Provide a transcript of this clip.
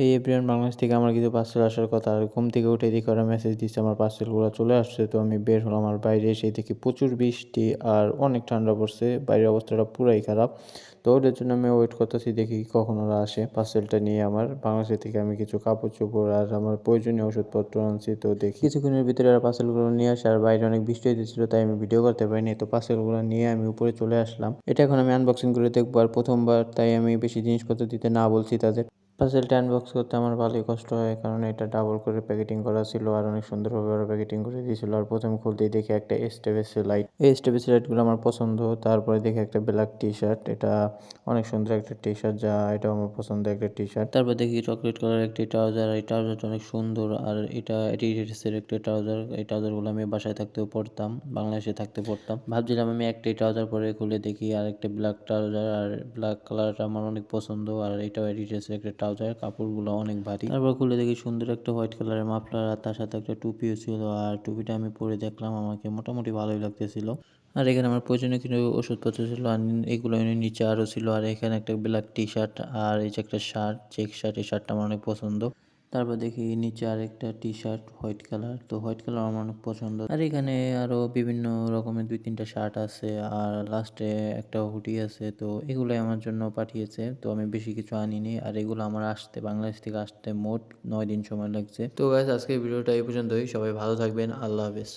এই এভরিওয়ান, বাংলাদেশ থেকে আমার কিছু পার্সেল আসার কথা। আর ঘুম থেকে উঠে দেখি ওরা মেসেজ দিচ্ছে আমার পার্সেলগুলো চলে আসছে। তো আমি বের হলাম, আর বাইরে এসে দেখি প্রচুর বৃষ্টি আর অনেক ঠান্ডা পড়ছে। বাইরের অবস্থাটা পুরাই খারাপ। তো ওদের জন্য আমি ওয়েট করতেছি, দেখি কখন ওরা আসে পার্সেলটা নিয়ে। আমার বাংলাদেশ থেকে আমি কিছু কাপড় চোপড় আর আমার প্রয়োজনীয় ওষুধপত্র আনছি। তো দেখি কিছুক্ষণের ভিতরে ওরা পার্সেলগুলো নিয়ে আসে। আর বাইরে অনেক বৃষ্টি হইতেছিল, তাই আমি ভিডিও করতে পারিনি। তো পার্সেলগুলো নিয়ে আমি উপরে চলে আসলাম। এটা এখন আমি আনবক্সিং করে দেখবো, আর প্রথমবার, তাই আমি বেশি জিনিসপত্র দিতে না বলছি তাদের। পার্সেলটা আনবক্স করতে আমার ভালোই কষ্ট হয়, কারণ এটা ডাবল করে প্যাকেটিং করা ছিল আর অনেক সুন্দরভাবে ওরা প্যাকেটিং করে দিয়েছিল। আর প্রথমে খুলতেই দেখি একটা এসটিএফএস লাইট। এই এসটিএফএস লাইটগুলো আমার পছন্দ। তারপরে দেখি একটা ব্ল্যাক টি শার্ট, এটা অনেক সুন্দর একটা টি শার্ট, যা এটাও আমার পছন্দের একটা টি শার্ট। তারপর দেখি চকলেট কালার একটি ট্রাউজার, এই ট্রাউজারটা অনেক সুন্দর। আর এটা এডিডাসের একটা ট্রাউজার, এই ট্রাউজারগুলো আমি বাসায় থাকতেও পরতাম, বাংলাদেশে থাকতে পরতাম। ভাবছিলাম আমি একটাই ট্রাউজার পরে, খুলে দেখি আর একটা ব্ল্যাক ট্রাউজার, আর ব্ল্যাক কালারটা আমার অনেক পছন্দ। আর এটাও এডিডাসের একটা ট্রাউজার, কাপড়গুলো অনেক ভারী। তারপর খুলে দেখি সুন্দর একটা হোয়াইট কালারের মাফলার, আর তার সাথে একটা টুপিও ছিল। আর টুপিটা আমি পরে দেখলাম, আমাকে মোটামুটি ভালোই লাগতেছিল। আর এখানে আমার প্রয়োজনীয় কিছু ওষুধপত্র ছিল, আর এগুলো নিচে আরও ছিল। আর এখানে একটা ব্ল্যাক টি শার্ট, আর এই যে একটা শার্ট, চেক শার্ট, এই শার্টটা আমার অনেক পছন্দ। তারপর দেখি নিচে আরেকটা টি শার্ট হোয়াইট কালার, তো হোয়াইট কালার আমার অনেক পছন্দ। আর এখানে আরো বিভিন্ন রকমের 2-3টা শার্ট আছে, আর লাস্টে একটা হুডি আছে। তো এগুলোই আমার জন্য পাঠিয়েছে, তো আমি বেশি কিছু আনিনি। আর এগুলো আমার আসতে, বাংলাদেশ থেকে আসতে মোট 9 দিন সময় লাগছে। তো গাইস, আজকের ভিডিওটা এই পর্যন্তই। সবাই ভালো থাকবেন, আল্লাহ হাফেজ।